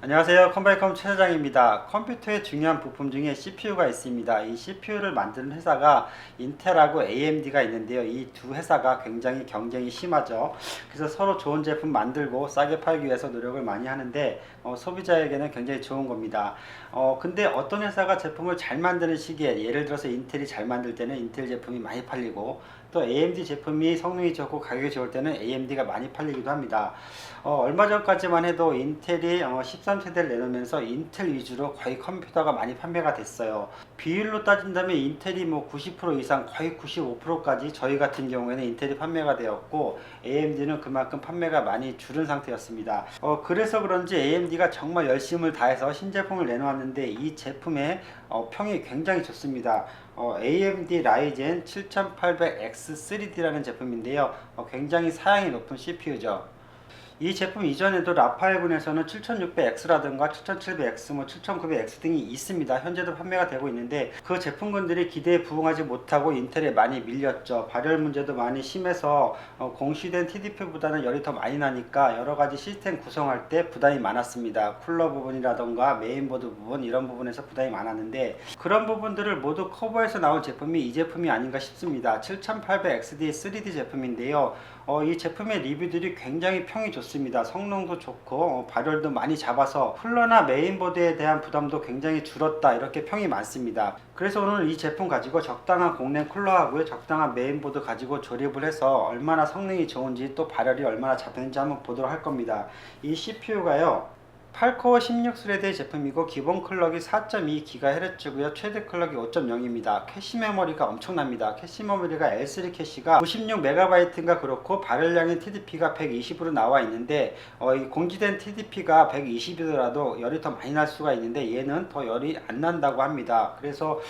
안녕하세요. 컴바이컴 최 사장입니다. 컴퓨터의 중요한 부품 중에 CPU가 있습니다. 이 CPU를 만드는 회사가 인텔하고 AMD가 있는데요. 이 두 회사가 굉장히 경쟁이 심하죠. 그래서 서로 좋은 제품 만들고 싸게 팔기 위해서 노력을 많이 하는데 소비자에게는 굉장히 좋은 겁니다. 근데 어떤 회사가 제품을 잘 만드는 시기에, 예를 들어서 인텔이 잘 만들 때는 인텔 제품이 많이 팔리고, 또 AMD 제품이 성능이 좋고 가격이 좋을 때는 AMD가 많이 팔리기도 합니다. 얼마 전까지만 해도 인텔이 13세대를 내놓으면서 인텔 위주로 거의 컴퓨터가 많이 판매가 됐어요. 비율로 따진다면 인텔이 90% 이상, 거의 95%까지 저희 같은 경우에는 인텔이 판매가 되었고, AMD는 그만큼 판매가 많이 줄은 상태였습니다. 그래서 그런지 AMD가 정말 열심을 다해서 신제품을 내놓았는데 이 제품의 평이 굉장히 좋습니다. AMD 라이젠 7800X3D라는 제품인데요. 굉장히 사양이 높은 CPU죠. 이 제품 이전에도 라파엘군에서는 7600X라든가 7700X, 7900X 등이 있습니다. 현재도 판매가 되고 있는데 그 제품군들이 기대에 부응하지 못하고 인텔에 많이 밀렸죠. 발열 문제도 많이 심해서 공시된 TDP보다는 열이 더 많이 나니까 여러가지 시스템 구성할 때 부담이 많았습니다. 쿨러 부분이라던가 메인보드 부분, 이런 부분에서 부담이 많았는데 그런 부분들을 모두 커버해서 나온 제품이 이 제품이 아닌가 싶습니다. 7800XD 3D 제품인데요. 이 제품의 리뷰들이 굉장히 평이 좋습니다. 성능도 좋고 발열도 많이 잡아서 쿨러나 메인보드에 대한 부담도 굉장히 줄었다, 이렇게 평이 많습니다. 그래서 오늘 이 제품 가지고 적당한 공랭 쿨러하고요, 적당한 메인보드 가지고 조립을 해서 얼마나 성능이 좋은지, 또 발열이 얼마나 잡혔는지 한번 보도록 할 겁니다. 이 CPU가요 8코어 16스레드의 제품이고 기본 클럭이 4.2GHz고요. 최대 클럭이 5.0입니다. 캐시 메모리가 엄청납니다. 캐시 메모리가 L3 캐시가 96MB인가 그렇고 발열량인 TDP가 120으로 나와 있는데 이 공지된 TDP가 120이더라도 열이 더 많이 날 수가 있는데 얘는 더 열이 안 난다고 합니다. 그래서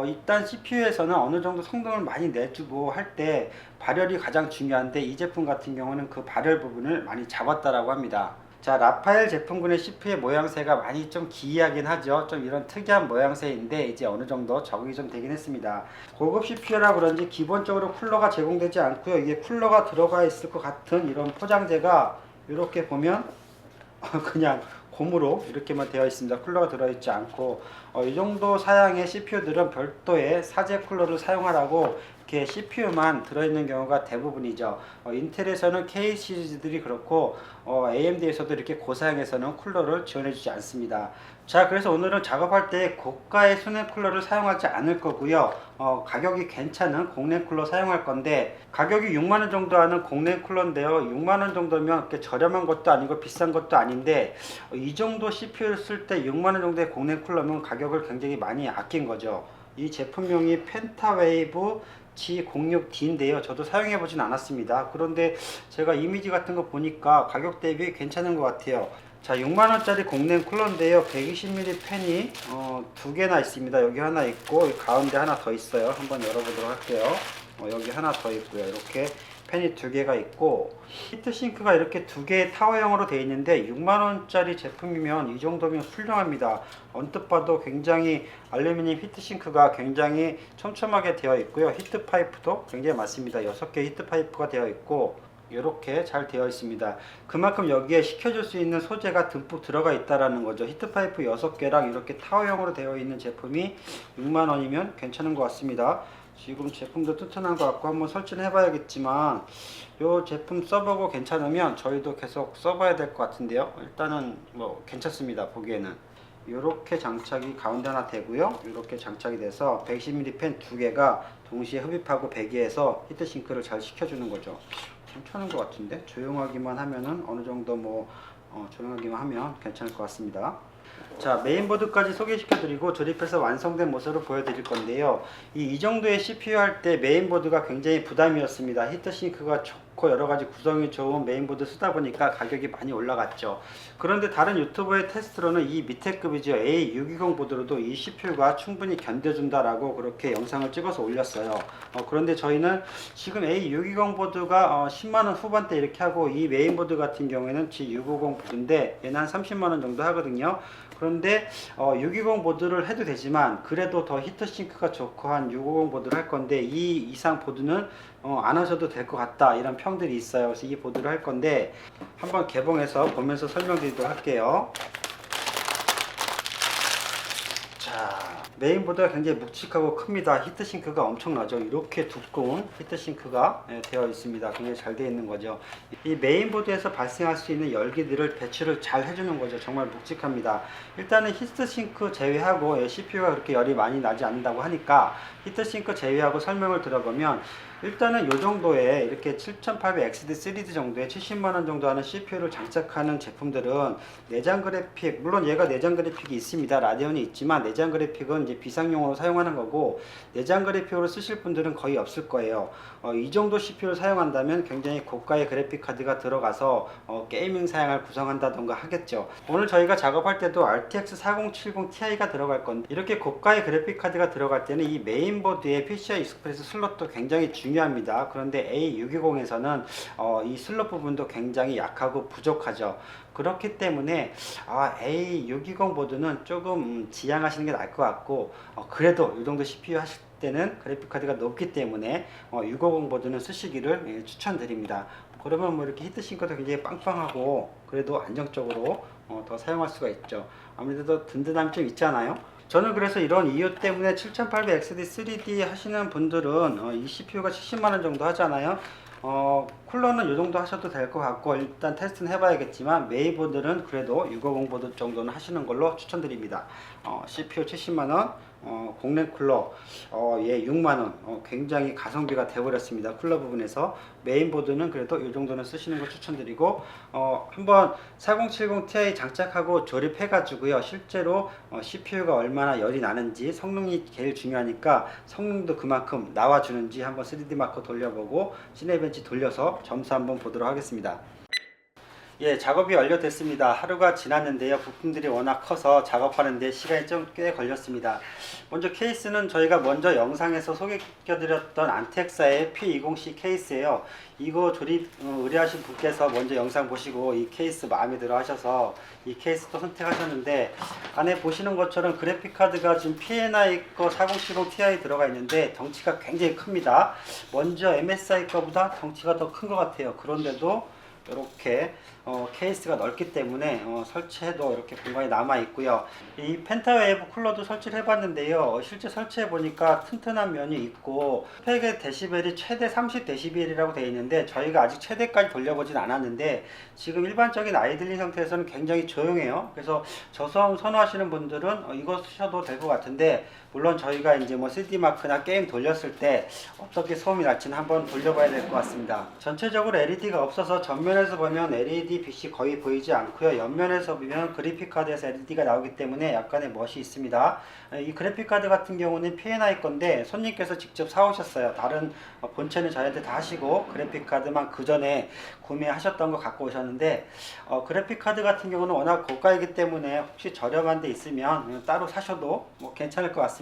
일단 CPU에서는 어느 정도 성능을 많이 내주고 할 때 발열이 가장 중요한데 이 제품 같은 경우는 그 발열 부분을 많이 잡았다라고 합니다. 자, 라파엘 제품군의 CPU의 모양새가 많이 좀 기이하긴 하죠. 좀 이런 특이한 모양새인데 이제 어느 정도 적응이 좀 되긴 했습니다. 고급 CPU라 그런지 기본적으로 쿨러가 제공되지 않고요. 이게 쿨러가 들어가 있을 것 같은 이런 포장재가 이렇게 보면 그냥 고무로 이렇게만 되어 있습니다. 쿨러가 들어있지 않고 이 정도 사양의 CPU들은 별도의 사제 쿨러를 사용하라고 이렇게 CPU만 들어있는 경우가 대부분이죠. 인텔에서는 K 시리즈들이 그렇고 AMD에서도 이렇게 고사양에서는 쿨러를 지원해주지 않습니다. 자, 그래서 오늘은 작업할 때 고가의 수냉 쿨러를 사용하지 않을 거고요. 가격이 괜찮은 공랭 쿨러 사용할 건데 가격이 6만원 정도 하는 공랭 쿨러인데요. 6만원 정도면 그렇게 저렴한 것도 아니고 비싼 것도 아닌데 이 정도 CPU를 쓸 때 6만원 정도의 공랭 쿨러면 가격을 굉장히 많이 아낀 거죠. 이 제품명이 펜타웨이브 G06D인데요. 저도 사용해 보진 않았습니다. 그런데 제가 이미지 같은 거 보니까 가격 대비 괜찮은 것 같아요. 자, 6만원짜리 공랭 쿨러인데요. 120mm 펜이 두 개나 있습니다. 여기 하나 있고 가운데 하나 더 있어요. 한번 열어보도록 할게요. 여기 하나 더 있고요. 이렇게 펜이 두 개가 있고 히트싱크가 이렇게 두 개의 타워형으로 되어 있는데 6만원짜리 제품이면 이 정도면 훌륭합니다. 언뜻 봐도 굉장히 알루미늄 히트싱크가 굉장히 촘촘하게 되어 있고요. 히트파이프도 굉장히 많습니다. 6개 히트파이프가 되어 있고 이렇게 잘 되어 있습니다. 그만큼 여기에 식혀줄 수 있는 소재가 듬뿍 들어가 있다라는 거죠. 히트파이프 6개랑 이렇게 타워형으로 되어 있는 제품이 6만원이면 괜찮은 것 같습니다. 지금 제품도 튼튼한 것 같고 한번 설치는 해봐야겠지만 이 제품 써보고 괜찮으면 저희도 계속 써봐야 될 것 같은데요. 일단은 뭐 괜찮습니다. 보기에는 이렇게 장착이 가운데 하나 되고요. 이렇게 장착이 돼서 120mm 펜 두 개가 동시에 흡입하고 배기해서 히트싱크를 잘 식혀주는 거죠. 괜찮은 것 같은데 조용하기만 하면은 어느 정도 조용하기만 하면 괜찮을 것 같습니다. 자, 메인보드까지 소개시켜 드리고 조립해서 완성된 모습을 보여드릴 건데요. 이 정도의 CPU 할 때 메인보드가 굉장히 부담이었습니다. 히트싱크가 좋고 여러가지 구성이 좋은 메인보드 쓰다 보니까 가격이 많이 올라갔죠. 그런데 다른 유튜버의 테스트로는 이 밑에 급이죠. A620 보드로도 이 CPU가 충분히 견뎌준다라고 그렇게 영상을 찍어서 올렸어요. 그런데 저희는 지금 A620 보드가 10만원 후반대 이렇게 하고 이 메인보드 같은 경우에는 G650 보드인데 얘는 한 30만원 정도 하거든요. 그런데 620 보드를 해도 되지만 그래도 더 히트싱크가 좋고 한 650 보드를 할 건데 이 이상 보드는 안 하셔도 될 것 같다, 이런 평들이 있어요. 그래서 이 보드를 할 건데 한번 개봉해서 보면서 설명드리도록 할게요. 메인보드가 굉장히 묵직하고 큽니다. 히트싱크가 엄청나죠. 이렇게 두꺼운 히트싱크가 되어 있습니다. 굉장히 잘 되어 있는 거죠. 이 메인보드에서 발생할 수 있는 열기들을 배출을 잘 해주는 거죠. 정말 묵직합니다. 일단은 히트싱크 제외하고 CPU가 그렇게 열이 많이 나지 않는다고 하니까 히트싱크 제외하고 설명을 들어보면, 일단은 이 정도의 이렇게 7800XD 3D 정도의 70만원 정도 하는 CPU를 장착하는 제품들은 내장 그래픽, 물론 얘가 내장 그래픽이 있습니다. 라데온이 있지만 내장 그래픽은 이제 비상용으로 사용하는 거고, 내장 그래픽으로 쓰실 분들은 거의 없을 거예요. 이 정도 CPU를 사용한다면 굉장히 고가의 그래픽 카드가 들어가서 게이밍 사양을 구성한다던가 하겠죠. 오늘 저희가 작업할 때도 RTX 4070 Ti가 들어갈 건데, 이렇게 고가의 그래픽 카드가 들어갈 때는 이 메인보드의 PCI 익스프레스 슬롯도 굉장히 중요합니다. 그런데 A620에서는 이 슬롯 부분도 굉장히 약하고 부족하죠. 그렇기 때문에 A620 보드는 조금 지양하시는 게 나을 것 같고, 그래도 이 정도 CPU 하실 때는 그래픽카드가 높기 때문에 650 보드는 쓰시기를 추천드립니다. 그러면 뭐 이렇게 히트싱크도 굉장히 빵빵하고 그래도 안정적으로 더 사용할 수가 있죠. 아무래도 든든함이 좀 있잖아요. 저는 그래서 이런 이유 때문에 7800XD 3D 하시는 분들은 이 CPU가 70만원 정도 하잖아요. 쿨러는 이 정도 하셔도 될 것 같고, 일단 테스트는 해봐야겠지만 메인보드는 그래도 650 보드 정도는 하시는 걸로 추천드립니다. CPU 70만원, 공랭 쿨러 얘 6만원, 굉장히 가성비가 되어버렸습니다. 쿨러 부분에서. 메인보드는 그래도 이 정도는 쓰시는 걸 추천드리고, 한번 4070 Ti 장착하고 조립해 가지고요, 실제로 CPU가 얼마나 열이 나는지, 성능이 제일 중요하니까 성능도 그만큼 나와주는지 한번 3D 마커 돌려보고 시네벤치 돌려서 점수 한번 보도록 하겠습니다. 예, 작업이 완료됐습니다. 하루가 지났는데요. 부품들이 워낙 커서 작업하는데 시간이 좀 꽤 걸렸습니다. 먼저 케이스는 저희가 먼저 영상에서 소개해드렸던 안텍사의 P20C 케이스예요. 이거 조립 의뢰하신 분께서 먼저 영상 보시고 이 케이스 마음에 들어 하셔서 이 케이스도 선택하셨는데, 안에 보시는 것처럼 그래픽카드가 지금 P&I 거 4070 Ti 들어가 있는데 덩치가 굉장히 큽니다. 먼저 MSI 거보다 덩치가 더 큰 것 같아요. 그런데도 이렇게 케이스가 넓기 때문에 설치해도 이렇게 공간이 남아 있고요. 이 펜타웨이브 쿨러도 설치를 해봤는데요, 실제 설치해 보니까 튼튼한 면이 있고, 스펙의 데시벨이 최대 30dB이라고 되어 있는데 저희가 아직 최대까지 돌려보진 않았는데 지금 일반적인 아이들링 상태에서는 굉장히 조용해요. 그래서 저소음 선호하시는 분들은 이거 쓰셔도 될 것 같은데, 물론 저희가 이제 뭐 3D 마크나 게임 돌렸을 때 어떻게 소음이 날지는 한번 돌려봐야 될 것 같습니다. 전체적으로 LED가 없어서 전면에서 보면 LED 빛이 거의 보이지 않고요, 옆면에서 보면 그래픽카드에서 LED가 나오기 때문에 약간의 멋이 있습니다. 이 그래픽카드 같은 경우는 P&I 건데 손님께서 직접 사오셨어요. 다른 본체는 저희한테 다 하시고 그래픽카드만 그 전에 구매하셨던 거 갖고 오셨는데, 그래픽카드 같은 경우는 워낙 고가이기 때문에 혹시 저렴한 데 있으면 따로 사셔도 뭐 괜찮을 것 같습니다.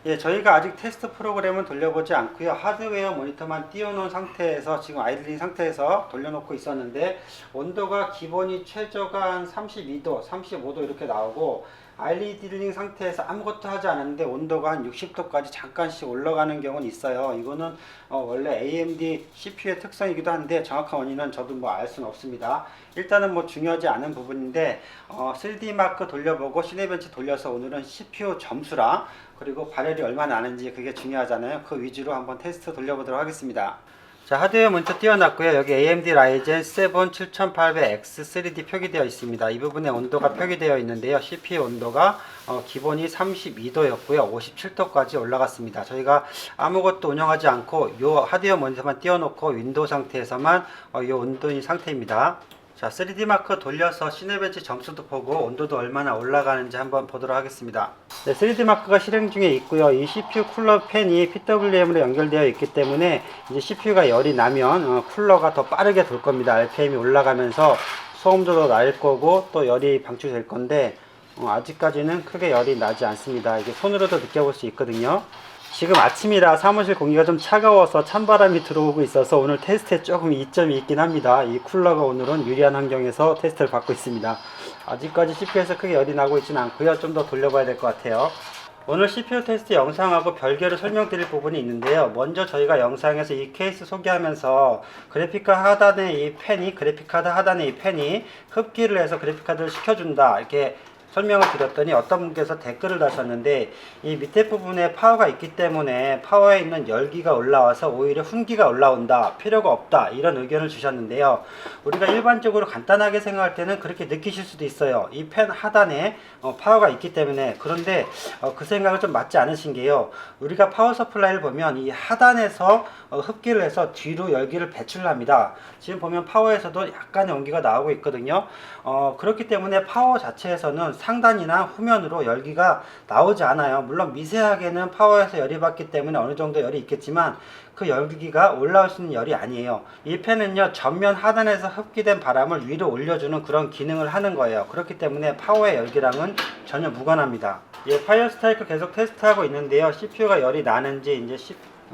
예, 저희가 아직 테스트 프로그램은 돌려보지 않고요, 하드웨어 모니터만 띄워놓은 상태에서 지금 아이들링 상태에서 돌려놓고 있었는데, 온도가 기본이 최저가 한 32도, 35도 이렇게 나오고, 아이들링 상태에서 아무것도 하지 않았는데 온도가 한 60도까지 잠깐씩 올라가는 경우는 있어요. 이거는 원래 AMD CPU의 특성이기도 한데 정확한 원인은 저도 뭐 알 수는 없습니다. 일단은 뭐 중요하지 않은 부분인데 3D 마크 돌려보고 시네벤치 돌려서 오늘은 CPU 점수랑 그리고 발열이 얼마나 나는지 그게 중요하잖아요. 그 위주로 한번 테스트 돌려보도록 하겠습니다. 자, 하드웨어 먼저 띄워놨고요. 여기 AMD 라이젠 7 7800X 3D 표기되어 있습니다. 이 부분에 온도가 표기되어 있는데요, CPU 온도가 기본이 32도였고요 57도까지 올라갔습니다. 저희가 아무것도 운영하지 않고 이 하드웨어 모니터만 띄워놓고 윈도우 상태에서만 이 온도인 상태입니다. 자, 3D 마크 돌려서 시네벤치 점수도 보고 온도도 얼마나 올라가는지 한번 보도록 하겠습니다. 네, 3D 마크가 실행 중에 있고요. 이 CPU 쿨러 팬이 PWM으로 연결되어 있기 때문에 이제 CPU가 열이 나면 쿨러가 더 빠르게 돌 겁니다. RPM이 올라가면서 소음도 더 날 거고 또 열이 방출될 건데 아직까지는 크게 열이 나지 않습니다. 이게 손으로도 느껴볼 수 있거든요. 지금 아침이라 사무실 공기가 좀 차가워서 찬바람이 들어오고 있어서 오늘 테스트에 조금 이점이 있긴 합니다. 이 쿨러가 오늘은 유리한 환경에서 테스트를 받고 있습니다. 아직까지 CPU에서 크게 열이 나고 있지는 않고요. 좀 더 돌려봐야 될 것 같아요. 오늘 CPU 테스트 영상하고 별개로 설명드릴 부분이 있는데요. 먼저 저희가 영상에서 이 케이스 소개하면서 그래픽카드 하단에 이 팬이 흡기를 해서 그래픽카드를 식혀준다 이렇게 설명을 드렸더니 어떤 분께서 댓글을 다셨는데 이 밑에 부분에 파워가 있기 때문에 파워에 있는 열기가 올라와서 오히려 훈기가 올라온다, 필요가 없다, 이런 의견을 주셨는데요. 우리가 일반적으로 간단하게 생각할 때는 그렇게 느끼실 수도 있어요. 이 팬 하단에 파워가 있기 때문에. 그런데 그 생각은 좀 맞지 않으신 게요. 우리가 파워 서플라이를 보면 이 하단에서 흡기를 해서 뒤로 열기를 배출합니다. 지금 보면 파워에서도 약간의 온기가 나오고 있거든요. 그렇기 때문에 파워 자체에서는 상단이나 후면으로 열기가 나오지 않아요. 물론 미세하게는 파워에서 열이 받기 때문에 어느 정도 열이 있겠지만 그 열기가 올라올 수 있는 열이 아니에요. 이 팬은요, 전면 하단에서 흡기된 바람을 위로 올려주는 그런 기능을 하는 거예요. 그렇기 때문에 파워의 열기랑은 전혀 무관합니다. 예, 파이어 스트라이크 계속 테스트하고 있는데요. CPU가 열이 나는지 이제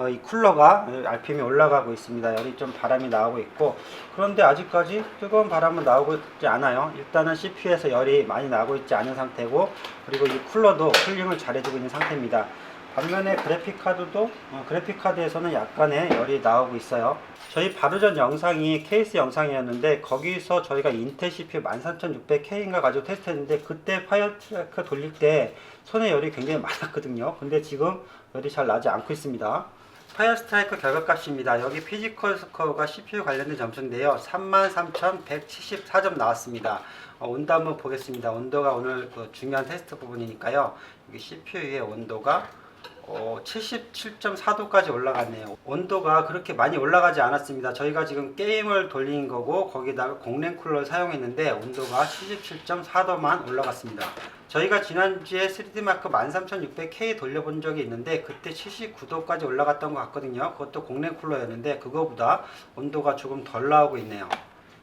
이 쿨러가 RPM이 올라가고 있습니다. 열이 좀 바람이 나오고 있고, 그런데 아직까지 뜨거운 바람은 나오고 있지 않아요. 일단은 CPU에서 열이 많이 나고 있지 않은 상태고, 그리고 이 쿨러도 쿨링을 잘해주고 있는 상태입니다. 반면에 그래픽카드도 그래픽카드에서는 약간의 열이 나오고 있어요. 저희 바로 전 영상이 케이스 영상이었는데 거기서 저희가 인텔 CPU 13600K인가 가지고 테스트했는데 그때 파이어 스트라이크 돌릴 때 손에 열이 굉장히 많았거든요. 근데 지금 열이 잘 나지 않고 있습니다. 파이어 스트라이크 결과값입니다. 여기 피지컬 스코어가 CPU 관련된 점수인데요. 33,174점 나왔습니다. 온도 한번 보겠습니다. 온도가 오늘 중요한 테스트 부분이니까요. 여기 CPU의 온도가 77.4도까지 올라갔네요. 온도가 그렇게 많이 올라가지 않았습니다. 저희가 지금 게임을 돌린 거고 거기다가 공랭 쿨러를 사용했는데 온도가 77.4도만 올라갔습니다. 저희가 지난주에 3D마크 13600K 돌려본 적이 있는데 그때 79도까지 올라갔던 것 같거든요. 그것도 공랭 쿨러였는데 그거보다 온도가 조금 덜 나오고 있네요.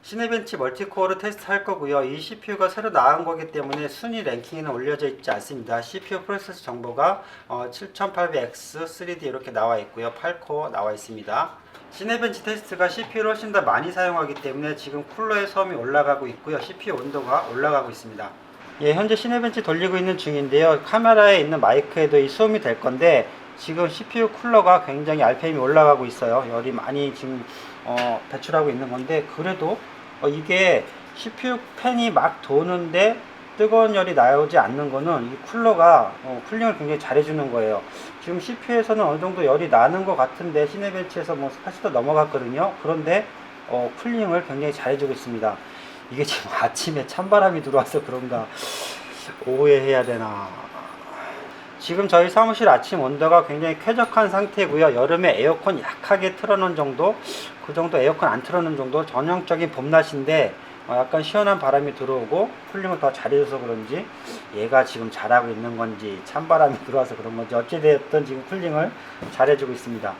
시네벤치 멀티코어로 테스트할 거고요. 이 CPU가 새로 나온 거기 때문에 순위 랭킹에는 올려져 있지 않습니다. CPU 프로세스 정보가 7800X 3D 이렇게 나와 있고요. 8코어 나와 있습니다. 시네벤치 테스트가 CPU를 훨씬 더 많이 사용하기 때문에 지금 쿨러의 소음이 올라가고 있고요. CPU 온도가 올라가고 있습니다. 예, 현재 시네벤치 돌리고 있는 중인데요. 카메라에 있는 마이크에도 이 소음이 될 건데 지금 CPU 쿨러가 굉장히 RPM이 올라가고 있어요. 열이 많이 지금 배출하고 있는 건데 그래도 이게 CPU 팬이 막 도는데 뜨거운 열이 나오지 않는 거는 이 쿨러가 쿨링을 굉장히 잘해주는 거예요. 지금 CPU에서는 어느 정도 열이 나는 것 같은데 시네벤치에서 뭐 40도 넘어갔거든요. 그런데 쿨링을 굉장히 잘해주고 있습니다. 이게 지금 아침에 찬바람이 들어와서 그런가 오해해야 되나. 지금 저희 사무실 아침 온도가 굉장히 쾌적한 상태고요. 여름에 에어컨 약하게 틀어놓은 정도, 그 정도 에어컨 안 틀어놓은 정도 전형적인 봄낮인데 약간 시원한 바람이 들어오고 쿨링을 더 잘해줘서 그런지 얘가 지금 잘하고 있는 건지 찬바람이 들어와서 그런 건지 어찌되었든 지금 쿨링을 잘해주고 있습니다.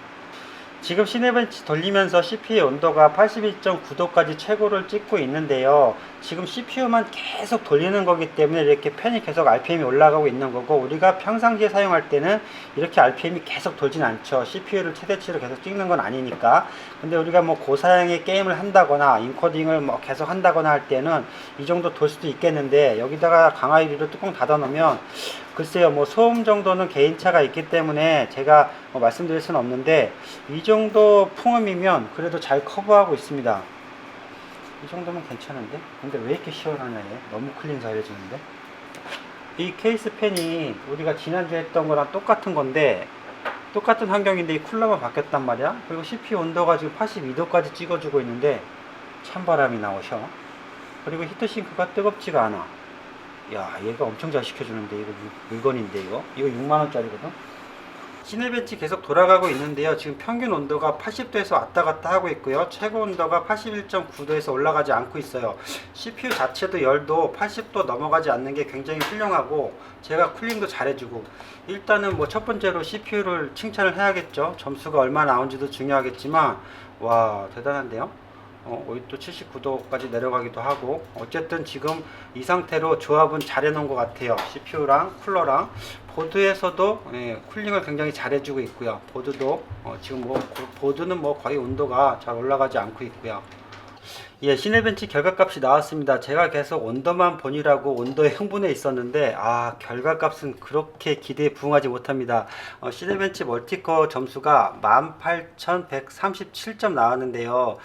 지금 시네벤치 돌리면서 CPU의 온도가 81.9도까지 최고를 찍고 있는데요. 지금 CPU만 계속 돌리는 거기 때문에 이렇게 팬이 계속 RPM이 올라가고 있는 거고, 우리가 평상시에 사용할 때는 이렇게 RPM이 계속 돌진 않죠. CPU를 최대치로 계속 찍는 건 아니니까. 근데 우리가 뭐 고사양의 게임을 한다거나 인코딩을 뭐 계속 한다거나 할 때는 이 정도 돌 수도 있겠는데, 여기다가 강화 유리로 뚜껑 닫아 놓으면 글쎄요, 뭐 소음 정도는 개인차가 있기 때문에 제가 말씀드릴 수는 없는데 이 정도 풍음이면 그래도 잘 커버하고 있습니다. 이 정도면 괜찮은데? 근데 왜 이렇게 시원하냐, 얘? 너무 쿨링 잘해주는데? 이 케이스 팬이 우리가 지난주에 했던 거랑 똑같은 건데 똑같은 환경인데 이 쿨러만 바뀌었단 말이야. 그리고 CPU 온도가 지금 82도까지 찍어주고 있는데 찬바람이 나오셔. 그리고 히트싱크가 뜨겁지가 않아. 야, 얘가 엄청 잘 식혀주는데, 이거 물건인데, 이거 6만원짜리거든. 시네벤치 계속 돌아가고 있는데요. 지금 평균 온도가 80도에서 왔다 갔다 하고 있고요. 최고 온도가 81.9도에서 올라가지 않고 있어요. CPU 자체도 열도 80도 넘어가지 않는 게 굉장히 훌륭하고, 제가 쿨링도 잘해주고, 일단은 뭐 첫 번째로 CPU를 칭찬을 해야겠죠. 점수가 얼마 나온지도 중요하겠지만, 와, 대단한데요. 또 79도까지 내려가기도 하고, 어쨌든 지금 이 상태로 조합은 잘 해놓은 것 같아요. CPU랑 쿨러랑 보드에서도 쿨링을 굉장히 잘 해주고 있고요. 보드도 지금 보드는 거의 온도가 잘 올라가지 않고 있고요. 예, 시네벤치 결과값이 나왔습니다. 제가 계속 온도만 보니라고 온도에 흥분해 있었는데 결과값은 그렇게 기대에 부응하지 못합니다. 시네벤치 멀티코어 점수가 18,137점 나왔는데요.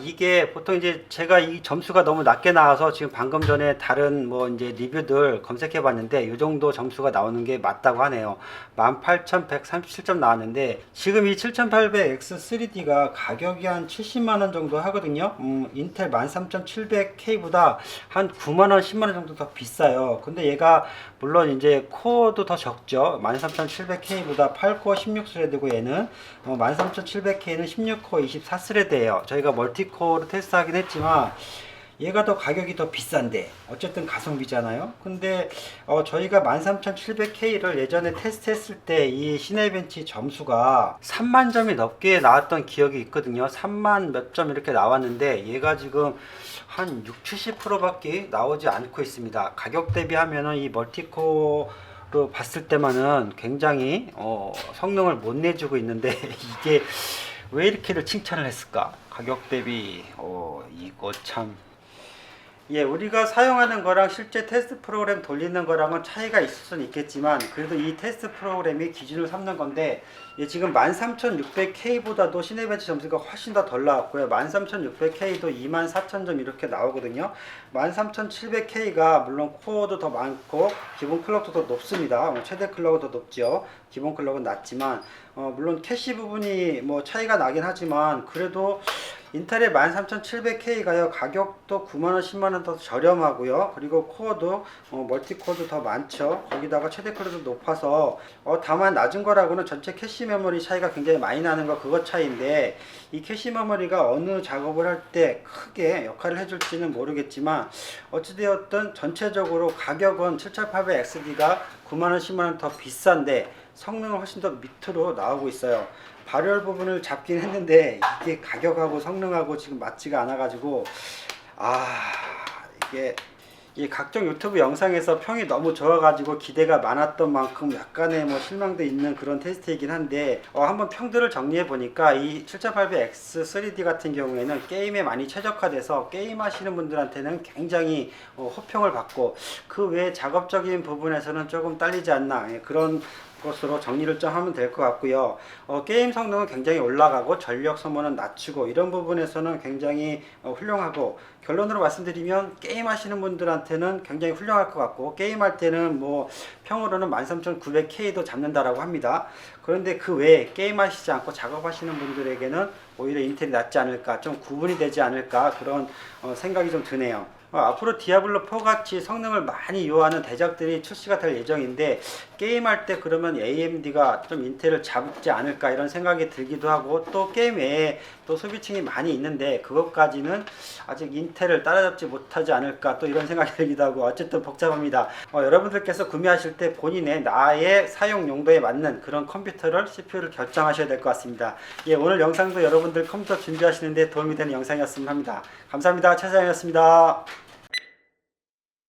이게 보통 이제 제가 이 점수가 너무 낮게 나와서 지금 방금 전에 다른 뭐 이제 리뷰들 검색해 봤는데 이 정도 점수가 나오는 게 맞다고 하네요. 18,137점 나왔는데 지금 이 7800X3D가 가격이 한 70만 원 정도 하거든요. 인텔 13700K보다 한 9만 원, 10만 원 정도 더 비싸요. 근데 얘가 물론 이제 코어도 더 적죠. 13700K보다 8코어 16스레드고 얘는 13700K는 16코어 24스레드예요. 저희가 멀티코어로 테스트하긴 했지만 얘가 더 가격이 더 비싼데 어쨌든 가성비잖아요. 근데 저희가 13700K를 예전에 테스트했을 때 이 시네벤치 점수가 3만 점이 넘게 나왔던 기억이 있거든요. 3만 몇 점 이렇게 나왔는데 얘가 지금 한 6, 70%밖에 나오지 않고 있습니다. 가격 대비하면은 이 멀티코어로 봤을 때만은 굉장히 성능을 못 내주고 있는데 이게 왜 이렇게를 칭찬을 했을까? 가격 대비 이거 참. 예, 우리가 사용하는 거랑 실제 테스트 프로그램 돌리는 거랑은 차이가 있을 수는 있겠지만 그래도 이 테스트 프로그램이 기준을 삼는 건데 지금 13600K보다도 시네벤치 점수가 훨씬 더 덜 나왔고요. 13600K도 24000점 이렇게 나오거든요. 13700K가 물론 코어도 더 많고 기본 클럭도 더 높습니다. 최대 클럭은 더 높죠. 기본 클럭은 낮지만 물론 캐시 부분이 뭐 차이가 나긴 하지만 그래도 인텔의 13700K가요 가격도 9만원 10만원 더 저렴하고요. 그리고 코어도 멀티코어도 더 많죠. 거기다가 최대 클럭도 높아서 다만 낮은 거라고는 전체 캐시 메모리 차이가 굉장히 많이 나는 거 그것 차이인데 이 캐시 메모리가 어느 작업을 할 때 크게 역할을 해줄지는 모르겠지만 어찌되었든 전체적으로 가격은 7800XD가 9만원 10만원 더 비싼데 성능은 훨씬 더 밑으로 나오고 있어요. 발열 부분을 잡긴 했는데 이게 가격하고 성능하고 지금 맞지가 않아 가지고 이게 각종 유튜브 영상에서 평이 너무 좋아 가지고 기대가 많았던 만큼 약간의 뭐 실망도 있는 그런 테스트이긴 한데 한번 평들을 정리해 보니까 이 7800X3D 같은 경우에는 게임에 많이 최적화돼서 게임 하시는 분들한테는 굉장히 호평을 받고 그 외 작업적인 부분에서는 조금 딸리지 않나 그런 것으로 정리를 좀 하면 될 것 같고요. 게임 성능은 굉장히 올라가고 전력 소모는 낮추고 이런 부분에서는 굉장히 훌륭하고 결론으로 말씀드리면 게임 하시는 분들한테는 굉장히 훌륭할 것 같고 게임할 때는 뭐 평으로는 13900K도 잡는다라고 합니다. 그런데 그 외에 게임 하시지 않고 작업하시는 분들에게는 오히려 인텔이 낫지 않을까 좀 구분이 되지 않을까 그런 생각이 좀 드네요. 앞으로 디아블로4 같이 성능을 많이 요하는 대작들이 출시가 될 예정인데 게임할 때 그러면 AMD가 좀 인텔을 잡지 않을까 이런 생각이 들기도 하고 또 게임 외에 또 소비층이 많이 있는데 그것까지는 아직 인텔을 따라잡지 못하지 않을까 또 이런 생각이 들기도 하고 어쨌든 복잡합니다. 여러분들께서 구매하실 때 본인의 나의 사용 용도에 맞는 그런 컴퓨터를 CPU를 결정하셔야 될 것 같습니다. 오늘 영상도 여러분들 컴퓨터 준비하시는데 도움이 되는 영상이었으면 합니다. 감사합니다. 최 사장이었습니다.